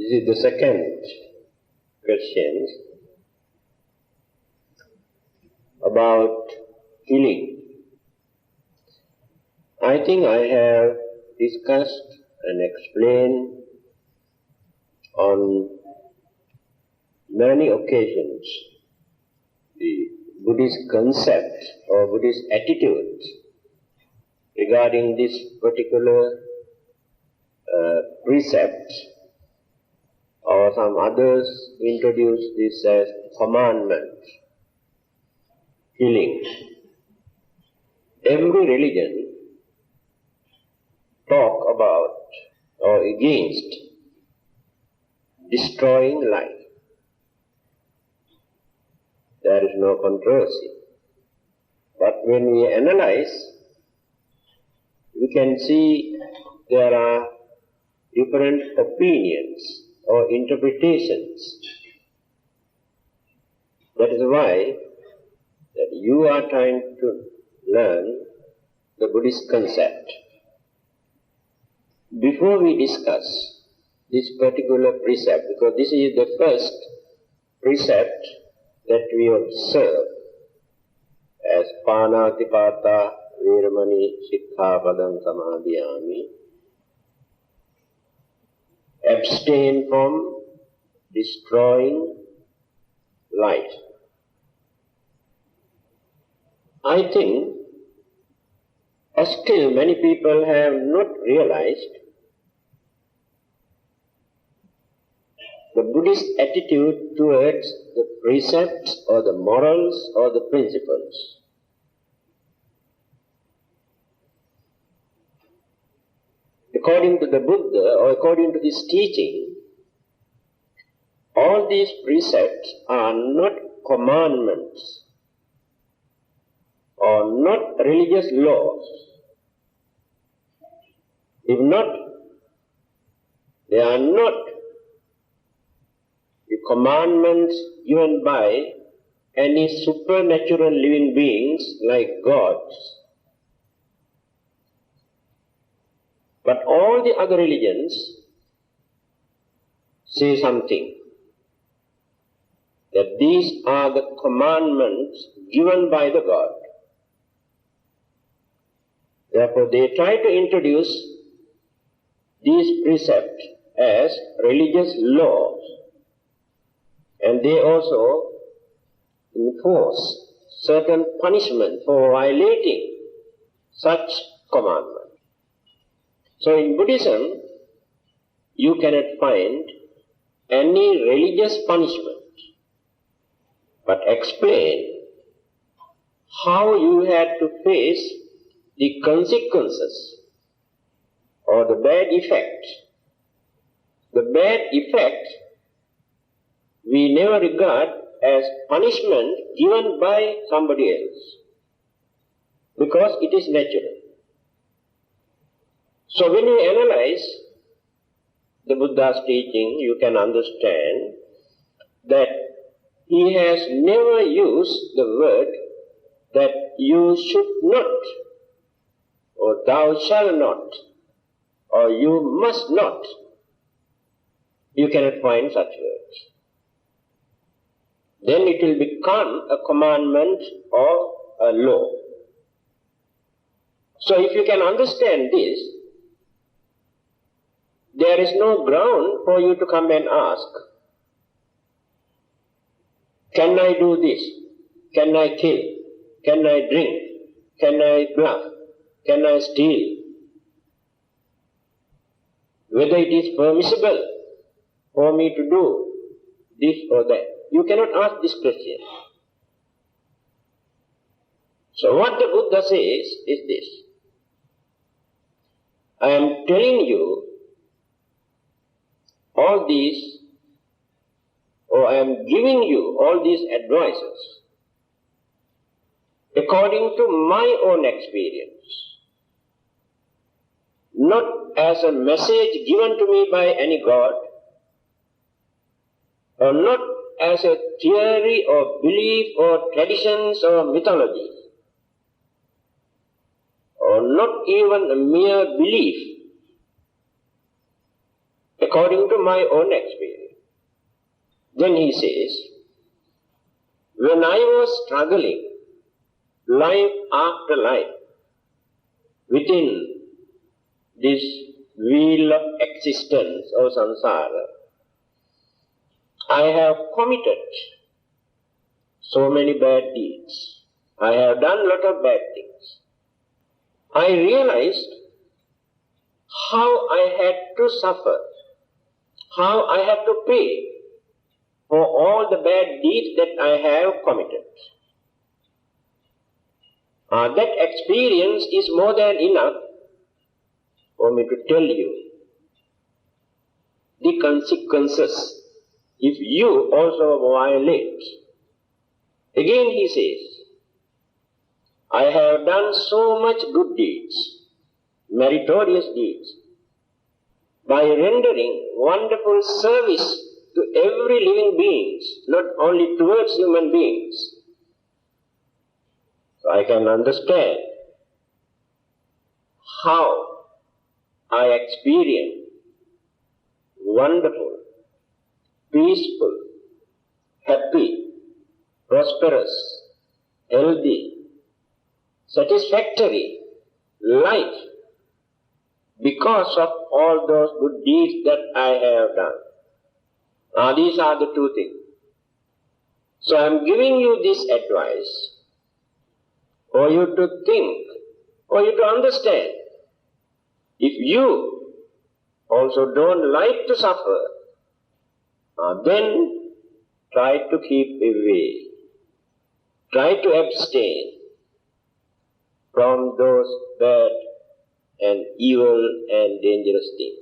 This is the second question about killing. I think I have discussed and explained on many occasions the Buddhist concept or Buddhist attitude regarding this particular precept, or some others introduce this as commandment, killing. Every religion talk about or against destroying life. There is no controversy. But when we analyze, we can see there are different opinions or interpretations. That is why that you are trying to learn the Buddhist concept. Before we discuss this particular precept, because this is the first precept that we observe as Pànàtipàta Veramani Sikkhapadam Samadhiyami, abstain from destroying life. I think still many people have not realized the Buddhist attitude towards the precepts or the morals or the principles. According to the Buddha or according to this teaching, all these precepts are not commandments or not religious laws. If not, they are not the commandments given by any supernatural living beings like gods. But all the other religions say something, that these are the commandments given by the God. Therefore, they try to introduce these precepts as religious laws, and they also enforce certain punishment for violating such commandments. So in Buddhism, you cannot find any religious punishment, but explain how you had to face the consequences or the bad effect. The bad effect we never regard as punishment given by somebody else, because it is natural. So when you analyze the Buddha's teaching, you can understand that he has never used the word that you should not, or thou shalt not, or you must not. You cannot find such words. Then it will become a commandment or a law. So if you can understand this, there is no ground for you to come and ask, can I do this? Can I kill? Can I drink? Can I bluff? Can I steal? Whether it is permissible for me to do this or that. You cannot ask this question. So what the Buddha says is this: I am telling you all these, or I am giving you all these advices according to my own experience, not as a message given to me by any God, or not as a theory or belief or traditions or mythology, or not even a mere belief. according to my own experience. Then he says, when I was struggling life after life within this wheel of existence or samsara, I have committed so many bad deeds. I have done a lot of bad things. I realized how I had to suffer, how I had to pay for all the bad deeds that I have committed. That experience is more than enough for me to tell you the consequences if you also violate. Again he says, I have done so much good deeds, meritorious deeds, by rendering wonderful service to every living being, not only towards human beings. So I can understand how I experience wonderful, peaceful, happy, prosperous, healthy, satisfactory life because of all those good deeds that I have done. These are the two things. So I am giving you this advice for you to think, for you to understand. If you also don't like to suffer, then try to keep away. Try to abstain from those bad and evil and dangerous things.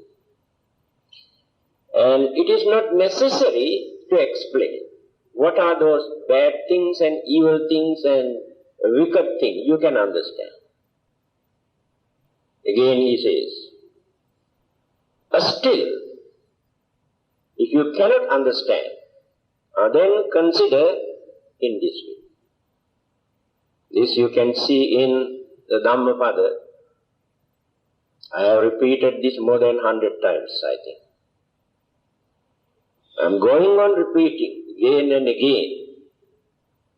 And it is not necessary to explain what are those bad things and evil things and wicked things. You can understand. Again he says, still, if you cannot understand, then consider in this way. This you can see in the Dhammapada. I have repeated this more than 100 times, I think. I am going on repeating again and again.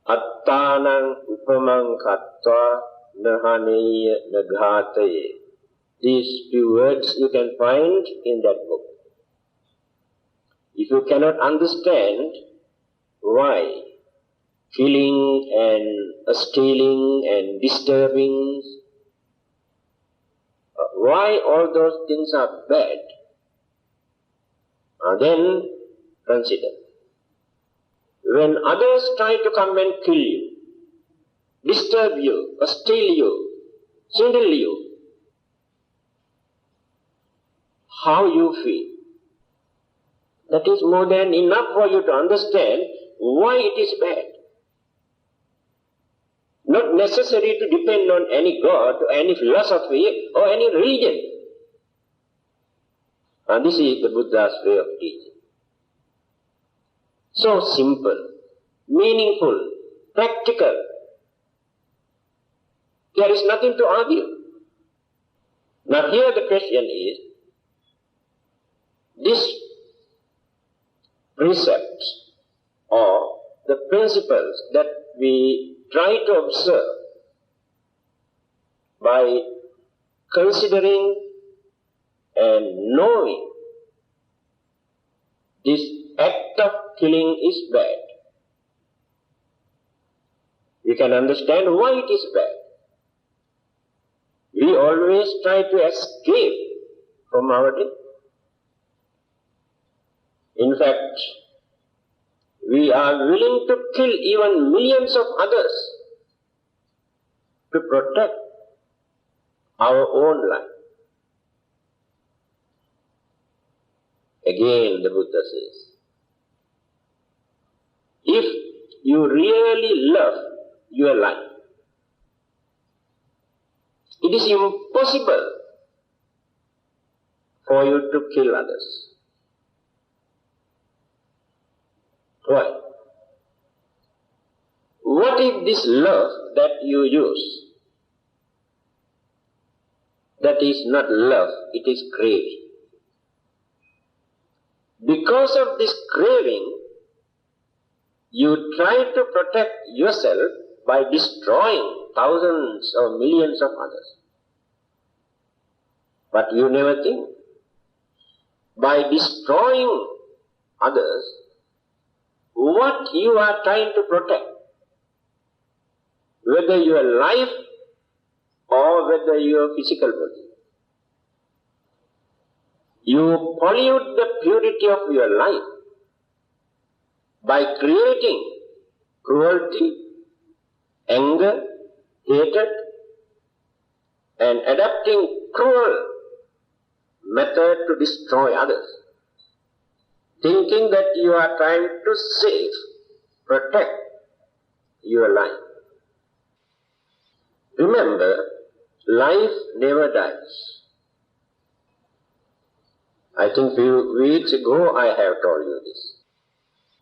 Attanang upamang kattva nahaneya naghataye. These few words you can find in that book. If you cannot understand why killing and stealing and disturbing, why all those things are bad, then consider. When others try to come and kill you, disturb you, steal you, swindle you, how you feel? That is more than enough for you to understand why it is bad. Not necessary to depend on any god, or any philosophy, or any religion. And this is the Buddha's way of teaching. So simple, meaningful, practical. There is nothing to argue. Now here the question is, this precepts or the principles that we try to observe by considering and knowing this act of killing is bad, we can understand why it is bad. We always try to escape from our death. In fact, we are willing to kill even millions of others to protect our own life. Again, the Buddha says, if you really love your life, it is impossible for you to kill others. Why? What if this love that you use, that is not love, it is craving? because of this craving, you try to protect yourself by destroying thousands or millions of others. But you never think, by destroying others, what you are trying to protect, whether your life or whether your physical body. You pollute the purity of your life by creating cruelty, anger, hatred, and adopting cruel method to destroy others, thinking that you are trying to save, protect your life. Remember, life never dies. I think few weeks ago I have told you this.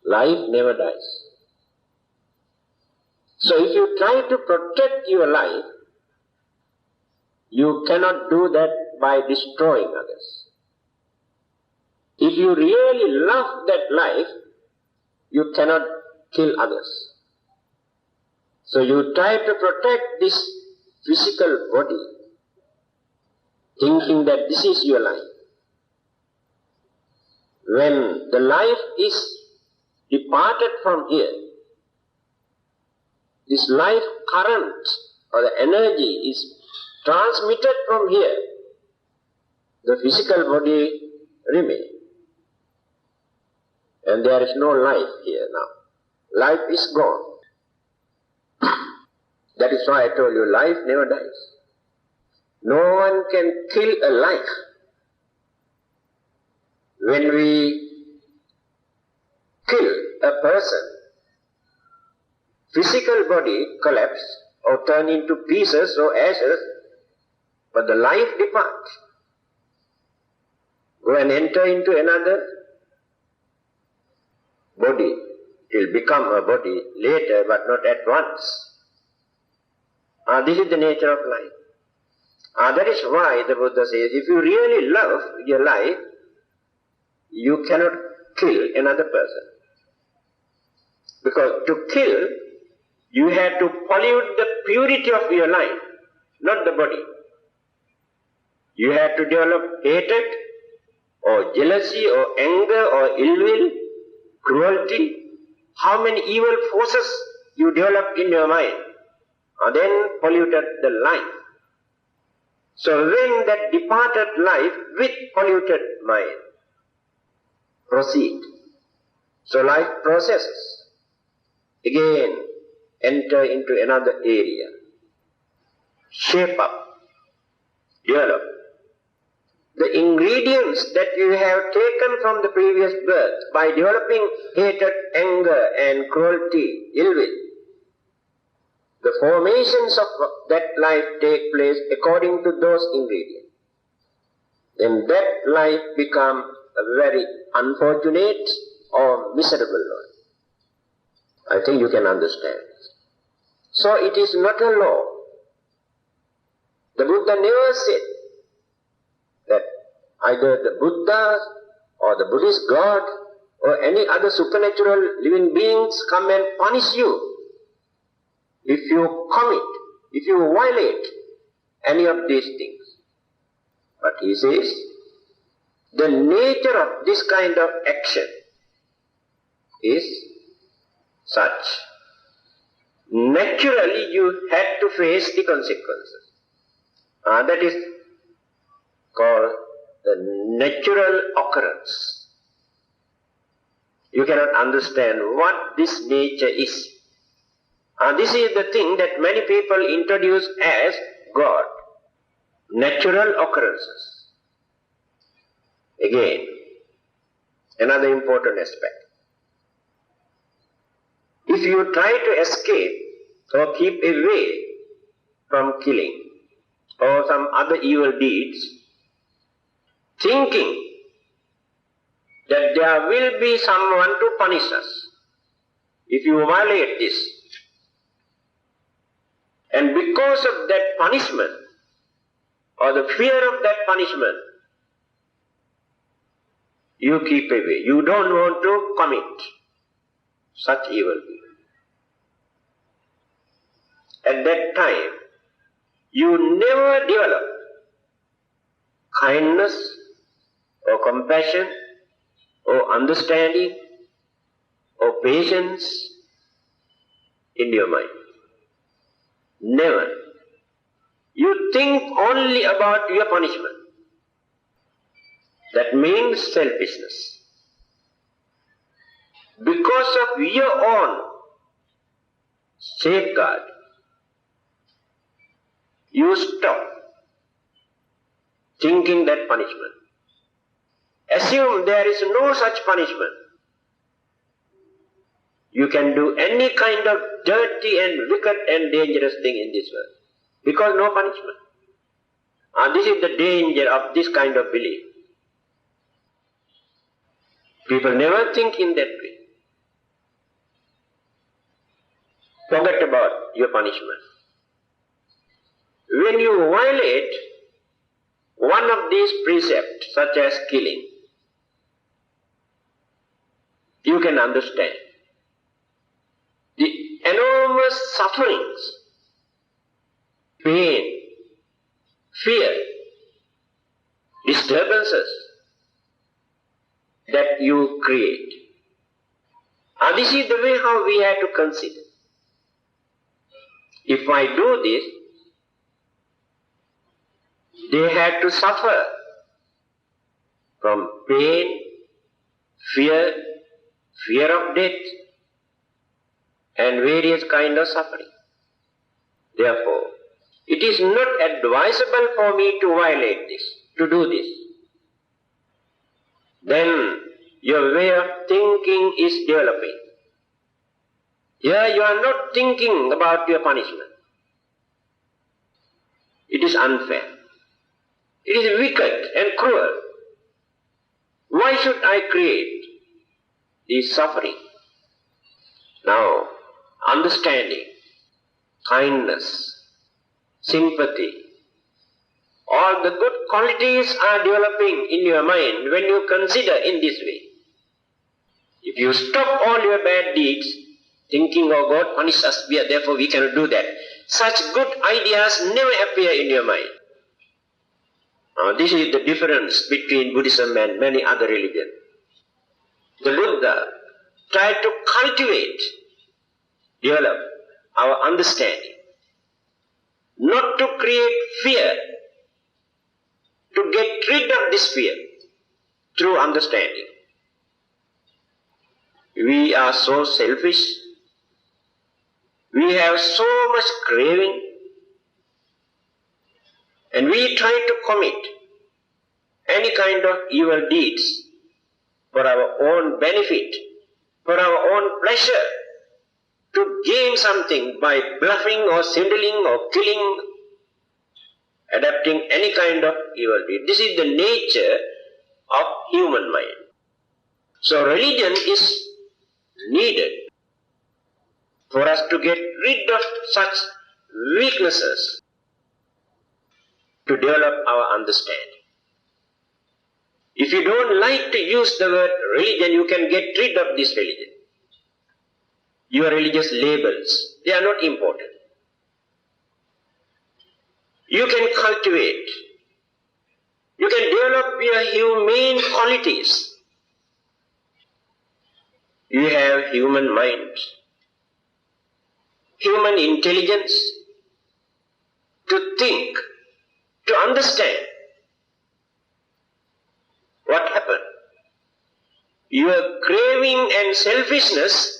Life never dies. So if you try to protect your life, you cannot do that by destroying others. If you really love that life, you cannot kill others. So you try to protect this physical body, thinking that this is your life. When the life is departed from here, this life current or the energy is transmitted from here, the physical body remains. And there is no life here now. Life is gone. That is why I told you, life never dies. No one can kill a life. When we kill a person, physical body collapses or turn into pieces or ashes, but the life departs. Go and enter into another body. It will become a body later, but not at once. This is the nature of life. That is why the Buddha says, if you really love your life, you cannot kill another person. Because to kill, you have to pollute the purity of your life, not the body. You have to develop hatred or jealousy or anger or ill will, cruelty. How many evil forces you developed in your mind, and then polluted the life. So when that departed life with polluted mind proceed, so life processes, again enter into another area, shape up, develop. The ingredients that you have taken from the previous birth by developing hatred, anger and cruelty, ill will, the formations of that life take place according to those ingredients. Then that life becomes a very unfortunate or miserable one. I think you can understand. So it is not a law. The Buddha never said that either the Buddha or the Buddhist God or any other supernatural living beings come and punish you if you commit, if you violate any of these things. But he says, the nature of this kind of action is such. Naturally you had to face the consequences. That is called the natural occurrence. You cannot understand what this nature is. This is the thing that many people introduce as God. Natural occurrences. Again, another important aspect. If you try to escape or keep away from killing or some other evil deeds, thinking that there will be someone to punish us if you violate this, and because of that punishment or the fear of that punishment, you keep away. You don't want to commit such evil deed. At that time, you never develop kindness or compassion or understanding or patience in your mind. Never. You think only about your punishment. That means selfishness. Because of your own safeguard, you stop thinking that punishment. Assume there is no such punishment. You can do any kind of dirty and wicked and dangerous thing in this world, because no punishment. And this is the danger of this kind of belief. People never think in that way. Forget about your punishment. When you violate one of these precepts, such as killing, you can understand the enormous sufferings, pain, fear, disturbances that you create. And this is the way how we have to consider. If I do this, they have to suffer from pain, fear, fear of death, and various kind of suffering. Therefore, it is not advisable for me to violate this, to do this. Then your way of thinking is developing. Here you are not thinking about your punishment. It is unfair. It is wicked and cruel. Why should I create this suffering? Now, understanding, kindness, sympathy, all the good qualities are developing in your mind when you consider in this way. If you stop all your bad deeds, thinking, oh God punish us, therefore we cannot do that, such good ideas never appear in your mind. Now, this is the difference between Buddhism and many other religions. The Buddha tried to cultivate, develop our understanding, not to create fear, to get rid of this fear through understanding. We are so selfish, we have so much craving, and we try to commit any kind of evil deeds for our own benefit, for our own pleasure, to gain something by bluffing or swindling or killing, adapting any kind of evil deed. This is the nature of human mind. So religion is needed for us to get rid of such weaknesses, to develop our understanding. If you don't like to use the word religion, you can get rid of this religion. Your religious labels, they are not important. You can cultivate, you can develop your humane qualities. You have human mind, human intelligence, to think, to understand what happened. Your craving and selfishness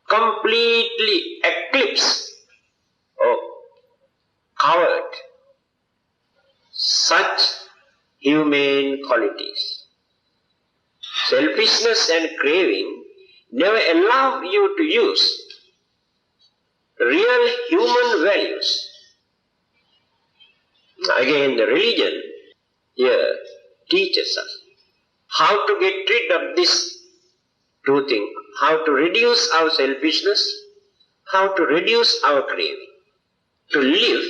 completely eclipse or covered such humane qualities. Selfishness and craving never allow you to use real human values. Again, the religion here teaches us how to get rid of this two things, how to reduce our selfishness, how to reduce our craving, to live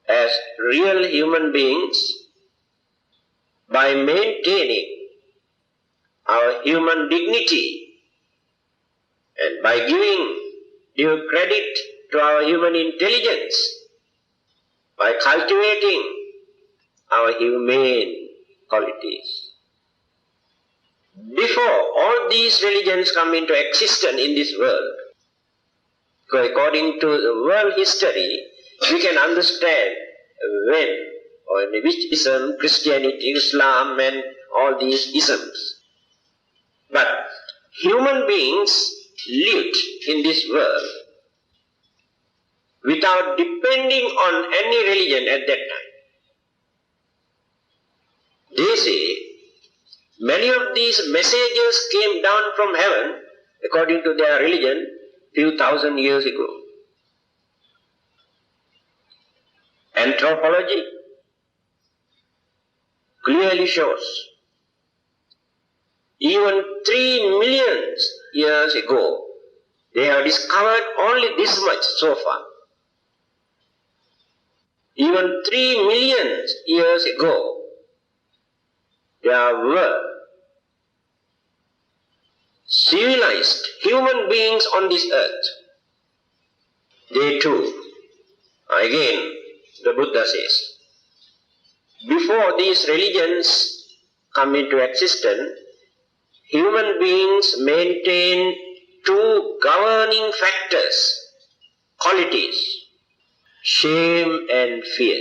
as real human beings by maintaining our human dignity and by giving due credit to our human intelligence, by cultivating our humane qualities. Before all these religions come into existence in this world, according to the world history, we can understand when or in which ism, Christianity, Islam and all these isms. But human beings lived in this world without depending on any religion at that time. They say many of these messages came down from heaven, according to their religion, few thousand years ago. Anthropology clearly shows even 3 million years ago, they have discovered only this much so far. Even 3 million years ago, there were civilized human beings on this earth. They too, again, the Buddha says, before these religions come into existence, human beings maintain 2 governing factors, qualities, shame and fear.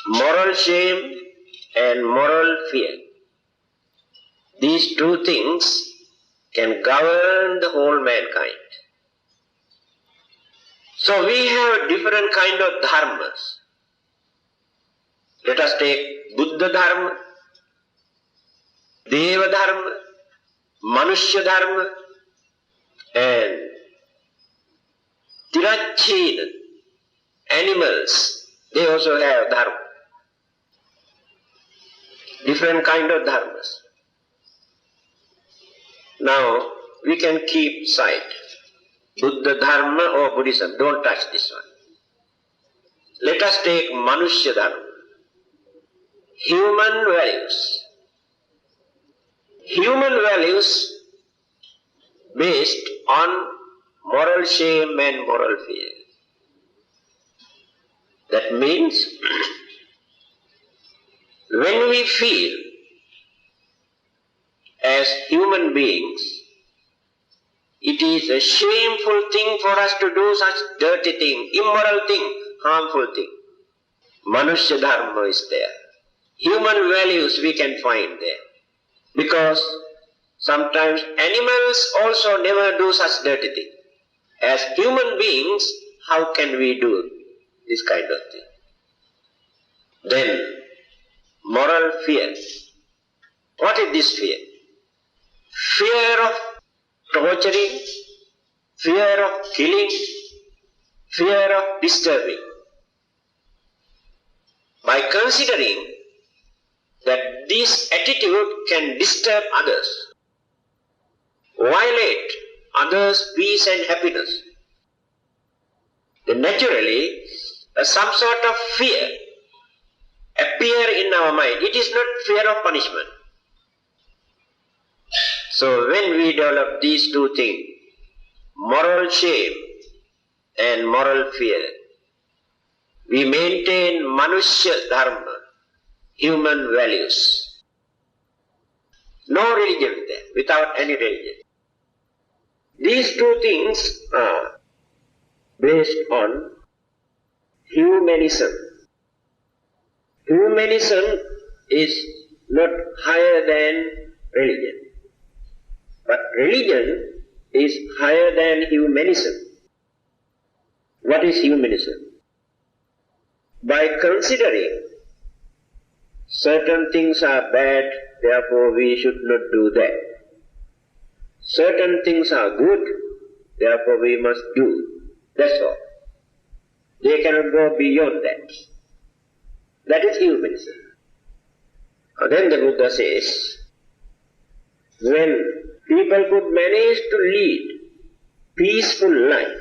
Moral shame and moral fear. These 2 things can govern the whole mankind. So we have different kind of dharmas. Let us take Buddha Dharma, Deva Dharma, Manushya Dharma, and Tirachina, animals, they also have dharma. Different kind of dharmas. Now, we can keep sight. Buddha Dharma or Buddhism, don't touch this one. Let us take Manushya Dharma. Human values. Human values based on moral shame and moral fear. That means when we feel as human beings, it is a shameful thing for us to do such dirty thing, immoral thing, harmful thing. Manushya Dharma is there. Human values we can find there. Because sometimes animals also never do such dirty thing. As human beings, how can we do this kind of thing? Then, moral fear. What is this fear? Fear of torturing, fear of killing, fear of disturbing. By considering that this attitude can disturb others, violate others' peace and happiness, then naturally some sort of fear appear in our mind. It is not fear of punishment. So when we develop these 2 things, moral shame and moral fear, we maintain Manushya Dharma, human values. No religion there, without any religion. These 2 things are based on humanism. Humanism is not higher than religion, but religion is higher than humanism. What is humanism? By considering certain things are bad, therefore we should not do that. Certain things are good, therefore we must do. That's all. They cannot go beyond that. That is humanism. And then the Buddha says, when people could manage to lead peaceful life,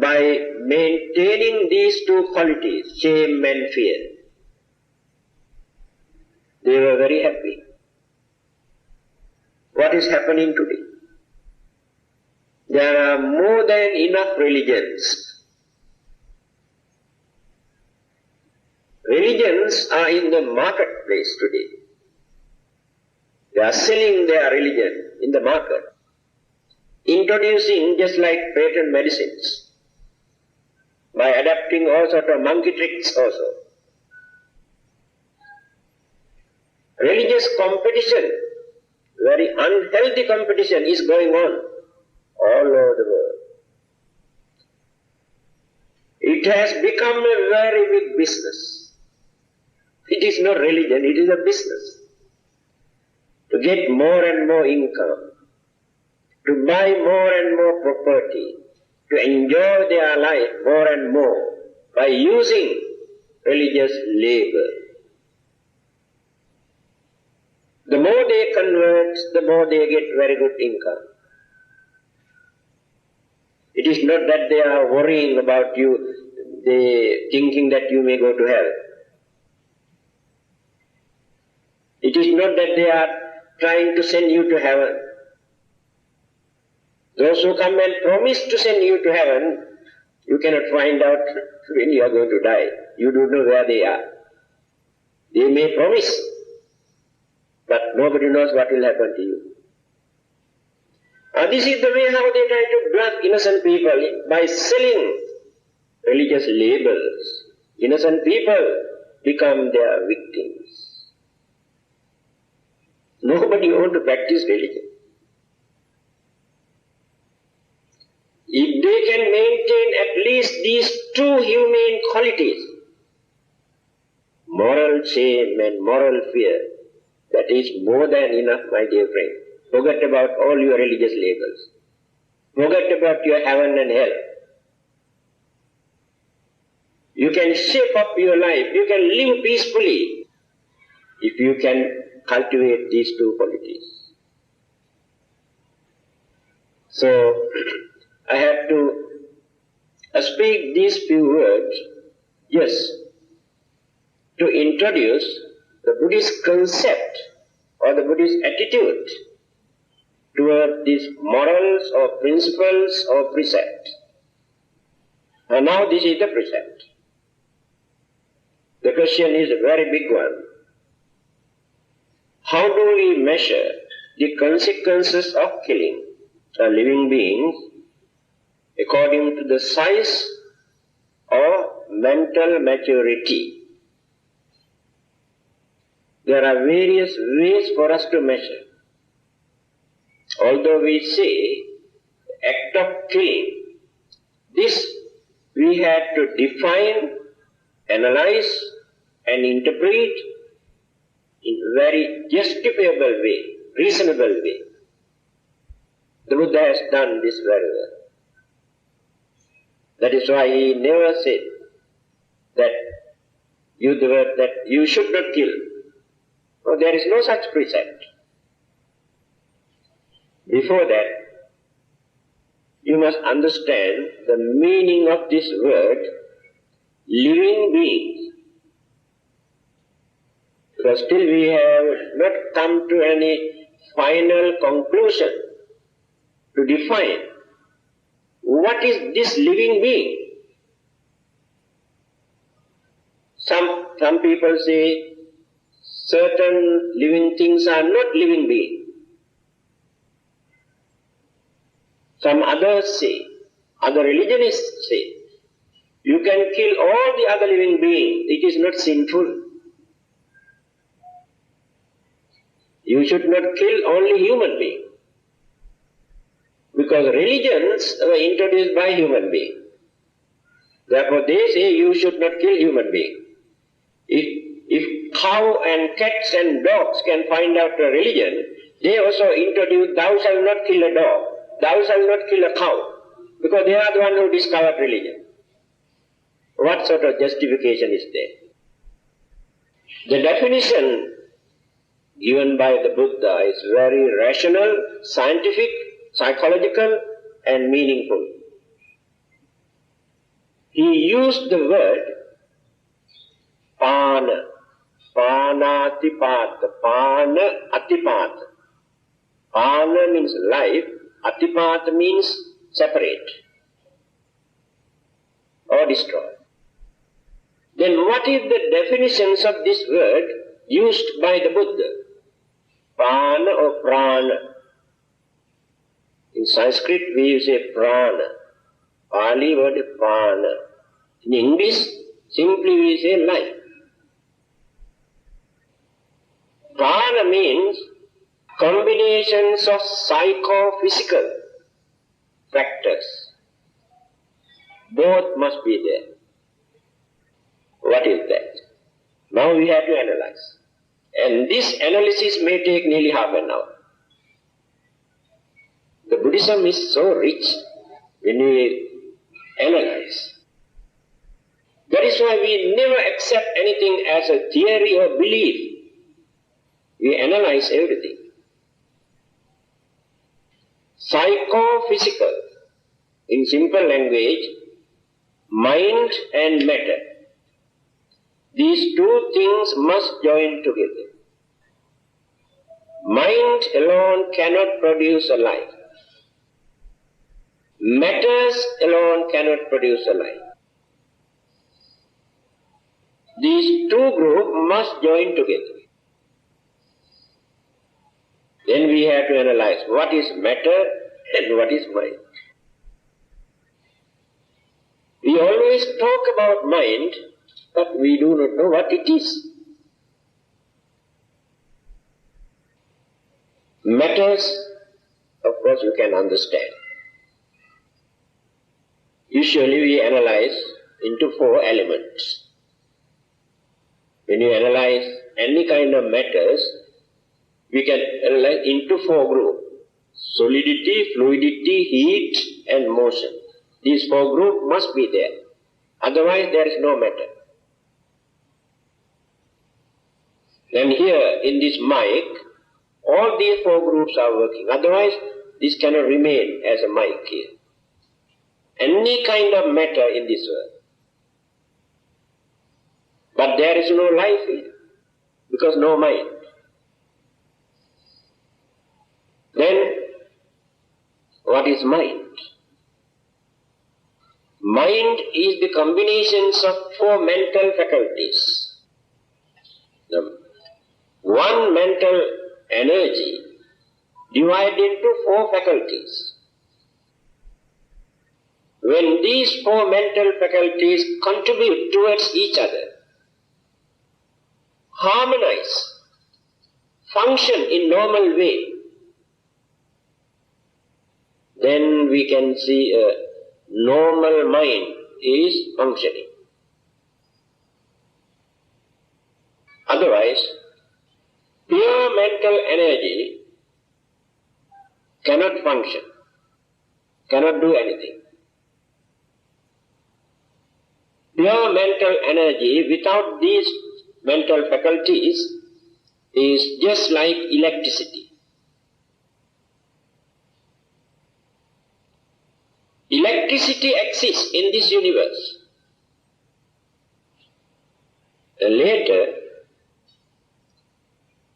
by maintaining these two qualities, shame and fear. They were very happy. What is happening today? There are more than enough religions. Religions are in the marketplace today. They are selling their religion in the market, introducing just like patent medicines, by adapting all sorts of monkey tricks also. Religious competition, very unhealthy competition is going on all over the world. It has become a very big business. It is not religion, it is a business. To get more and more income, to buy more and more property, to enjoy their life more and more by using religious labor. The more they convert, the more they get very good income. It is not that they are worrying about you, they thinking that you may go to hell. It is not that they are trying to send you to heaven. Those who come and promise to send you to heaven, you cannot find out when you are going to die. You don't know where they are. They may promise, but nobody knows what will happen to you. This is the way how they try to bluff innocent people by selling religious labels. Innocent people become their victims. Nobody wants to practice religion. If they can maintain at least these two humane qualities, moral shame and moral fear, that is more than enough, my dear friend. Forget about all your religious labels. Forget about your heaven and hell. You can shape up your life, you can live peacefully if you can cultivate these two qualities. So, I have to speak these few words just to introduce the Buddhist concept or the Buddhist attitude toward these morals or principles or precepts. And now this is the precept. The question is a very big one. How do we measure the consequences of killing a living being according to the size or mental maturity? There are various ways for us to measure. Although we say act of killing, this we have to define, analyze and interpret in a very justifiable way, reasonable way. The Buddha has done this very well. That is why he never said that you should not kill. No, there is no such precept. Before that, you must understand the meaning of this word, living beings. Because still we have not come to any final conclusion to define what is this living being. Some people say certain living things are not living beings. Some others say, other religionists say, you can kill all the other living beings, it is not sinful. You should not kill only human beings. Because religions were introduced by human beings. Therefore they say you should not kill human beings. If cow and cats and dogs can find out a religion, they also introduce thou shalt not kill a dog, thou shalt not kill a cow, because they are the one who discovered religion. What sort of justification is there? The definition given by the Buddha is very rational, scientific, psychological and meaningful. he used the word Pāna, Pànàtipàta, Pānātipàta. Pāna means life, Atipāta means separate or destroy. Then what is the definitions of this word used by the Buddha? Pāna or prana. In Sanskrit we say prana. Pali word is prana. In English simply we say life. Prana means combinations of psychophysical factors. Both must be there. What is that? Now we have to analyze. And this analysis may take nearly half an hour. The Buddhism is so rich when we analyze. That is why we never accept anything as a theory or belief. We analyze everything. Psychophysical, in simple language, mind and matter. These two things must join together. Mind alone cannot produce a life. Matters alone cannot produce a life. These two groups must join together. Then we have to analyze what is matter and what is mind. We always talk about mind, but we do not know what it is. Matters, of course, you can understand. Usually we analyze into four elements. When you analyze any kind of matters, we can analyze into four groups: solidity, fluidity, heat and motion. These four groups must be there. Otherwise there is no matter. Then here in this mic, all these four groups are working. Otherwise this cannot remain as a mic here. Any kind of matter in this world. But there is no life here, because no mind. Then, what is mind? Mind is the combinations of four mental faculties. The one mental energy divided into four faculties. When these four mental faculties contribute towards each other, harmonize, function in normal way, then we can see a normal mind is functioning. Otherwise, pure mental energy cannot function, cannot do anything. Pure mental energy without these mental faculties is just like electricity. Electricity exists in this universe. And later,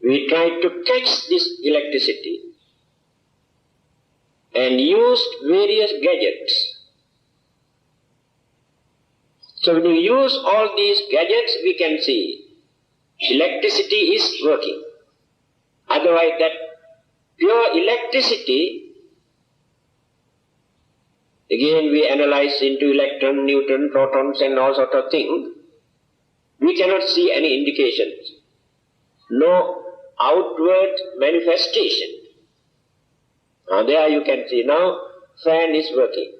we tried to catch this electricity and used various gadgets. So when you use all these gadgets, we can see electricity is working. Otherwise that pure electricity, again we analyze into electron, neutron, protons and all sort of things, we cannot see any indications. No outward manifestation. Now there you can see now fan is working,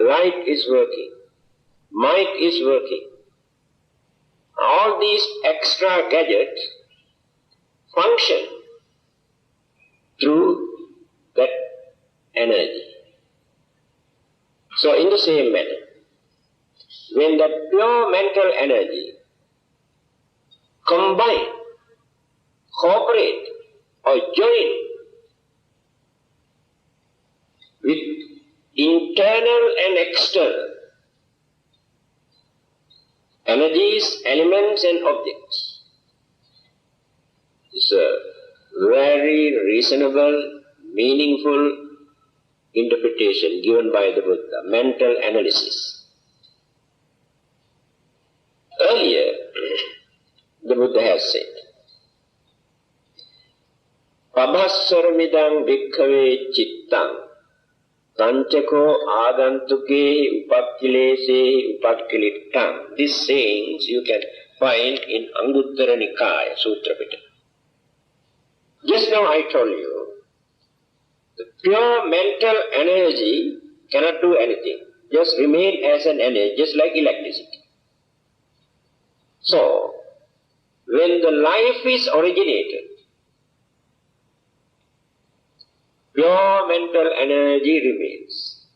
light is working, mic is working. All these extra gadgets function through that energy. So in the same manner, when that pure mental energy combine, cooperate or join with internal and external, energies, elements and objects. It's a very reasonable, meaningful interpretation given by the Buddha, mental analysis. Earlier, the Buddha has said, Pabhassaramidang bhikkhave cittang tanchako agantuke upakkilese upakkilittam. These sayings you can find in Anguttara Nikàya, Sutra Pitaka. Just now I told you, the pure mental energy cannot do anything, just remain as an energy, just like electricity. So, when the life is originated, pure mental energy remains.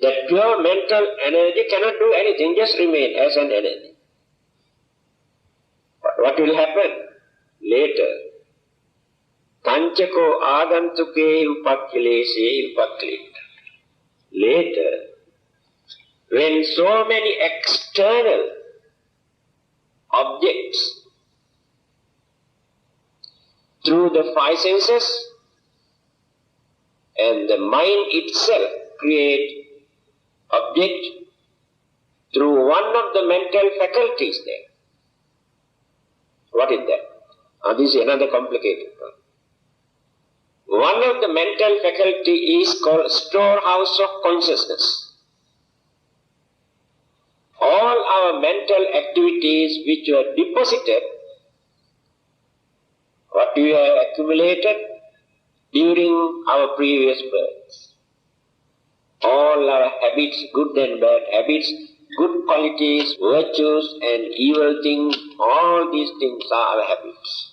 That pure mental energy cannot do anything, just remain as an energy. But what will happen later? Panchako agantuke upakkilese upakkilita. Later, when so many external objects through the five senses and the mind itself create object through one of the mental faculties there. What is that? This is another complicated one. One of the mental faculty is called storehouse of consciousness. All our mental activities which were deposited, what we have accumulated during our previous births, all our habits, good and bad habits, good qualities, virtues and evil things, all these things are our habits.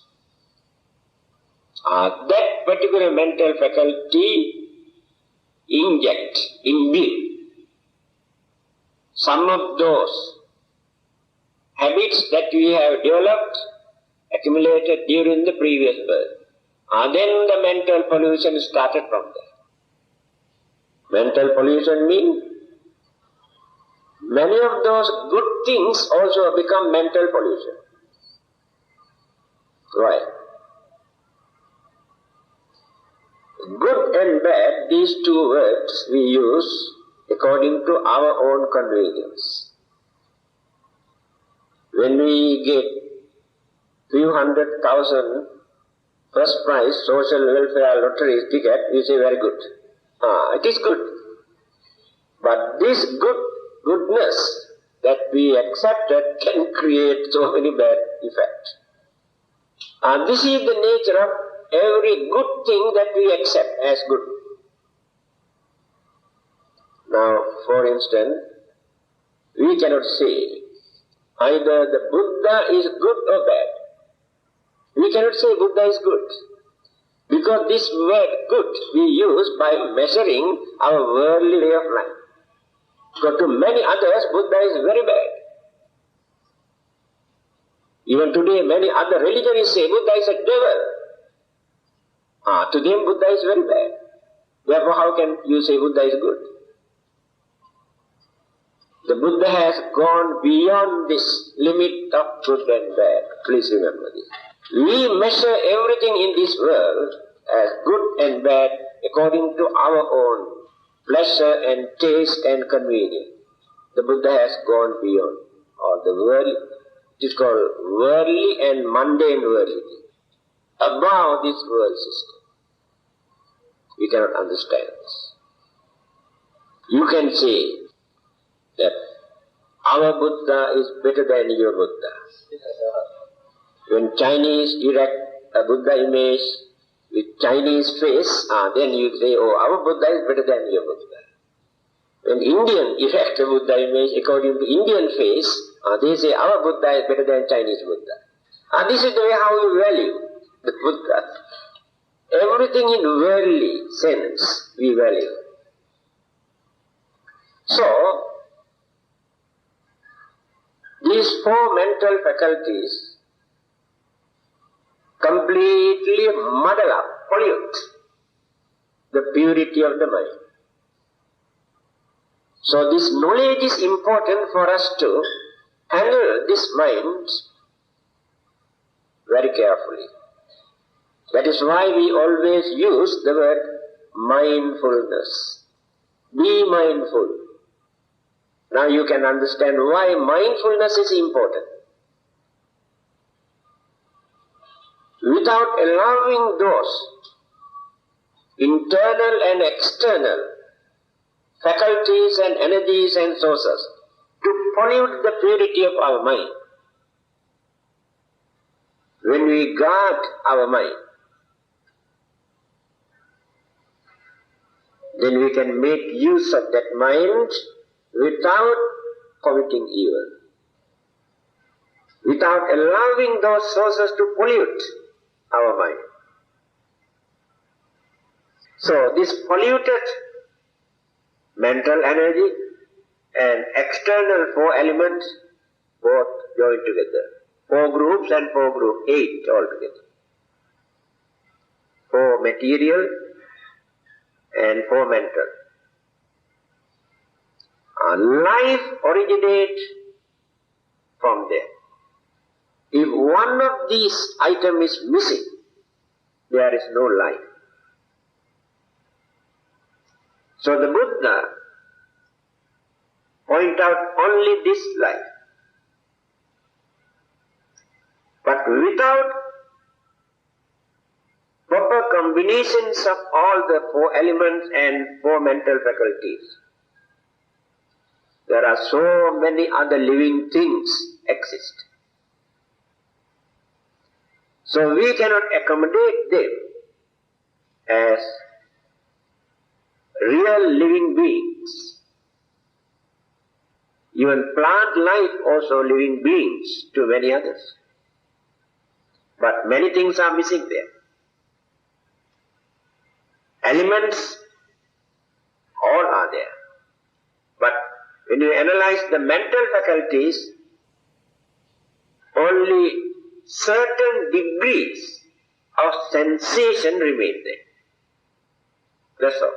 That particular mental faculty inbuilt some of those habits that we have developed, accumulated during the previous birth. Then the mental pollution started from there. Mental pollution means many of those good things also become mental pollution. Why? Good and bad, these two words we use according to our own convenience. When we get few 100,000 first prize social welfare lottery ticket, we say very good. It is good. But this goodness that we accepted can create so many bad effects. And this is the nature of every good thing that we accept as good. Now, for instance, we cannot say either the Buddha is good or bad. We cannot say Buddha is good, because this word good we use by measuring our worldly way of life. Because to many others, Buddha is very bad. Even today, many other religions say Buddha is a devil. To them, Buddha is very bad. Therefore, how can you say Buddha is good? The Buddha has gone beyond this limit of good and bad. Please remember this. We measure everything in this world as good and bad according to our own pleasure and taste and convenience. The Buddha has gone beyond all the world. It is called worldly and mundane worldly. Above this world system. We cannot understand this. You can say that our Buddha is better than your Buddha. When Chinese erect a Buddha image with Chinese face, then you say, oh, our Buddha is better than your Buddha. When Indian erect a Buddha image according to Indian face, they say our Buddha is better than Chinese Buddha. This is the way how we value the Buddha. Everything in worldly sense we value. So, these four mental faculties completely muddle up, pollute the purity of the mind. So this knowledge is important for us to handle this mind very carefully. That is why we always use the word mindfulness. Be mindful. Now you can understand why mindfulness is important. Without allowing those internal and external faculties and energies and sources to pollute the purity of our mind, when we guard our mind, then we can make use of that mind without committing evil, without allowing those sources to pollute our mind. So this polluted mental energy and external four elements both join together. 4 groups and 4 groups, 8 altogether. 4 material and 4 mental. Life originates from there. If one of these items is missing, there is no life. So the Buddha point out only this life. But without proper combinations of all the 4 elements and 4 mental faculties, there are so many other living things exist. So we cannot accommodate them as real living beings. Even plant life also living beings to many others. But many things are missing there. Elements, all are there. But when you analyze the mental faculties, only certain degrees of sensation remain there. That's all.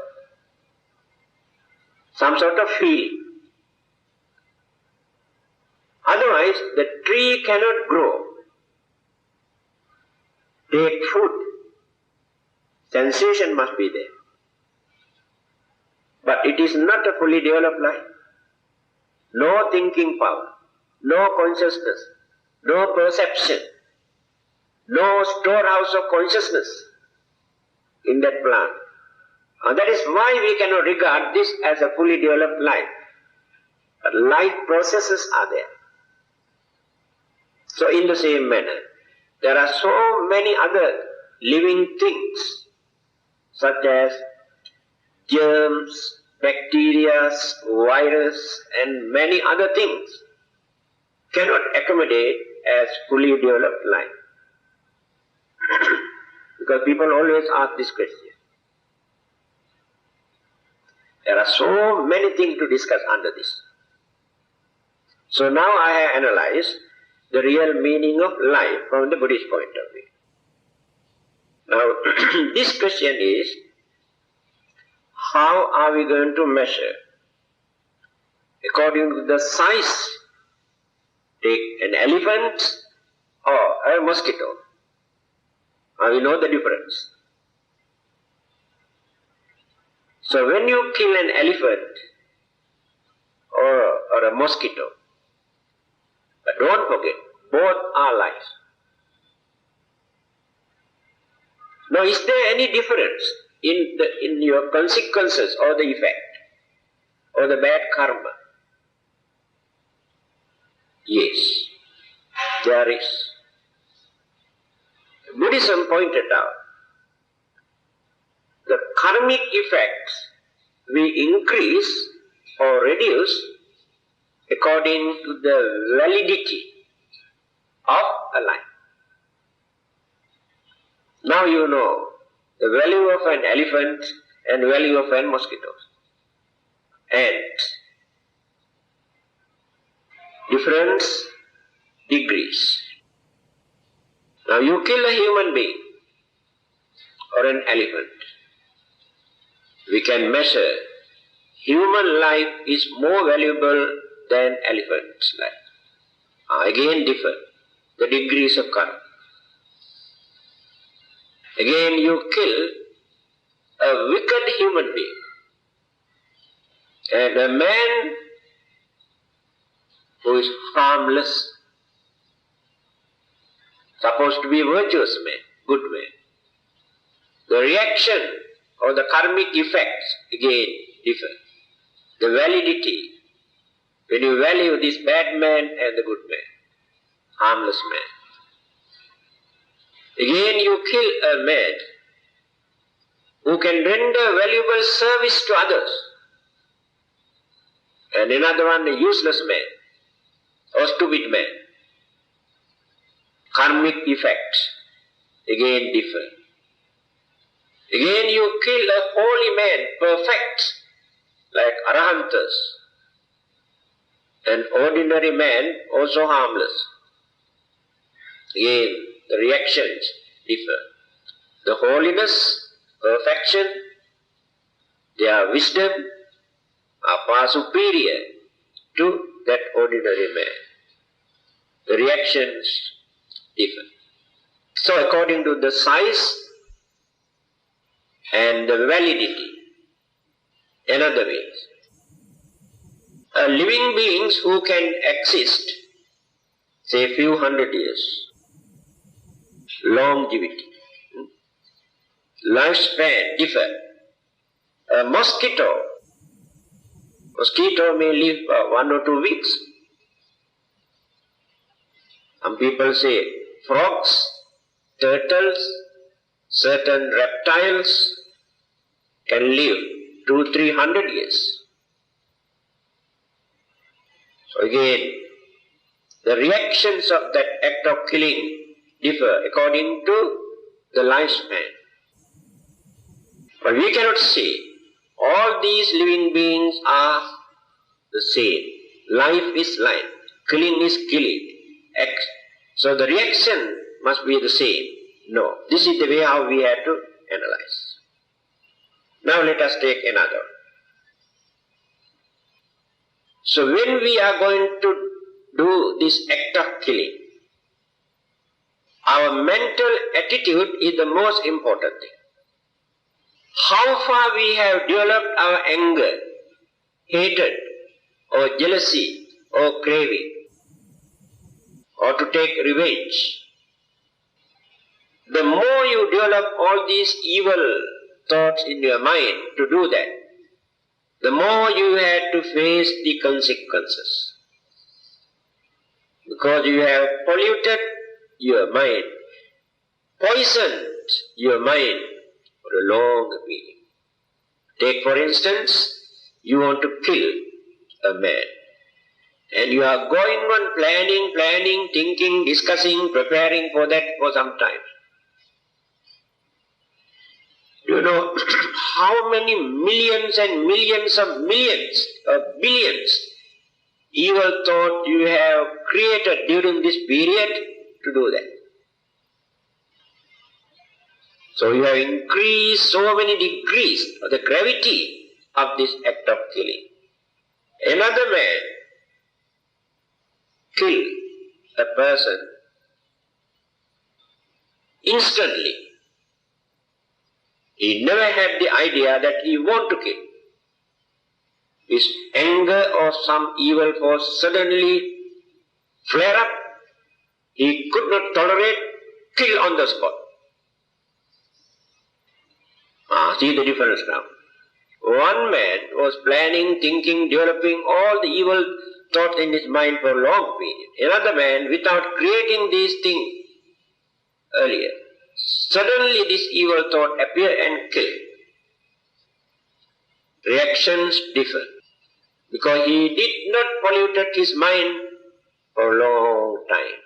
Some sort of feeling. Otherwise, the tree cannot grow. Take food. Sensation must be there. But it is not a fully developed life. No thinking power, no consciousness, no perception, no storehouse of consciousness in that plant. And that is why we cannot regard this as a fully developed life. But life processes are there. So in the same manner, there are so many other living things, such as germs, bacteria, virus, and many other things, cannot accommodate as fully developed life. Because people always ask this question. There are so many things to discuss under this. So now I have analyzed the real meaning of life from the Buddhist point of view. Now, this question is, how are we going to measure? According to the size, take an elephant or a mosquito. Now we know the difference. So when you kill an elephant or a mosquito, but don't forget, both are lives. Now is there any difference in your consequences or the effect or the bad karma? Yes, there is. Buddhism pointed out the karmic effects we increase or reduce according to the validity of a life. Now you know the value of an elephant and value of an mosquito. And different degrees. Now you kill a human being or an elephant. We can measure human life is more valuable than elephant's life. Again differ the degrees of karma. Again you kill a wicked human being, and a man who is harmless, supposed to be a virtuous man, good man. The reaction or the karmic effects again differ. The validity, when you value this bad man and the good man, harmless man. Again you kill a man who can render valuable service to others, and another one a useless man or stupid man. Karmic effects again differ. Again you kill a holy man, perfect, like Arahantas, an ordinary man also harmless. Again the reactions differ. The holiness, perfection, their wisdom are far superior to that ordinary man. The reactions differ. So according to the size and the validity, another way. Living beings who can exist, say a few hundred years, longevity, lifespan differ. A mosquito may live 1 or 2 weeks. Some people say frogs, turtles, certain reptiles can live 200-300 years. So again, the reactions of that act of killing differ according to the lifespan. But we cannot say all these living beings are the same. Life is life, killing is killing. So the reaction must be the same. No, this is the way how we have to analyze. Now let us take another. So when we are going to do this act of killing, our mental attitude is the most important thing. How far we have developed our anger, hatred, or jealousy, or craving, or to take revenge. The more you develop all these evil thoughts in your mind to do that, the more you have to face the consequences. Because you have polluted your mind, poisoned your mind for a long period. Take for instance, you want to kill a man. And you are going on planning, thinking, discussing, preparing for that for some time. You know how many millions and millions of millions or billions evil thought you have created during this period to do that. So you have increased so many degrees of the gravity of this act of killing. Another man kill a person instantly. He never had the idea that he want to kill. His anger or some evil force suddenly flare up. He could not tolerate, kill on the spot. See the difference now. One man was planning, thinking, developing all the evil thoughts in his mind for a long period. Another man, without creating these things earlier, suddenly this evil thought appeared and killed. Reactions differ because he did not pollute his mind for a long time.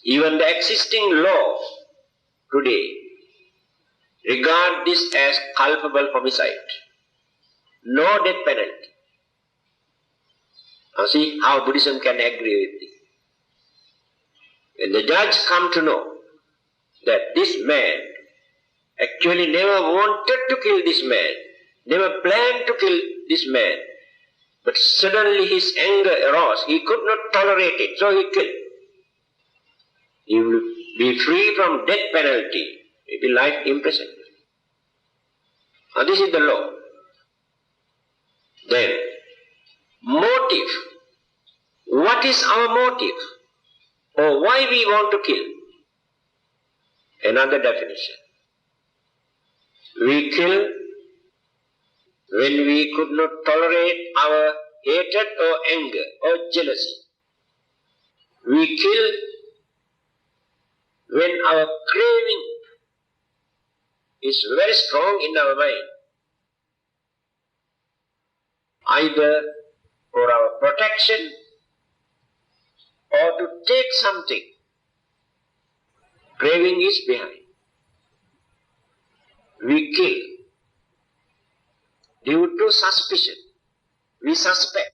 Even the existing laws today regard this as culpable homicide. No death penalty. Now see how Buddhism can agree with this. When the judge come to know that this man actually never wanted to kill this man, never planned to kill this man. But suddenly his anger arose. He could not tolerate it, so he killed. He will be free from death penalty. He will be life imprisonment. Now this is the law. Then, motive. What is our motive? Or why we want to kill? Another definition. We kill when we could not tolerate our hatred or anger or jealousy. We kill when our craving is very strong in our mind, either for our protection or to take something. Craving is behind. We kill due to suspicion. We suspect.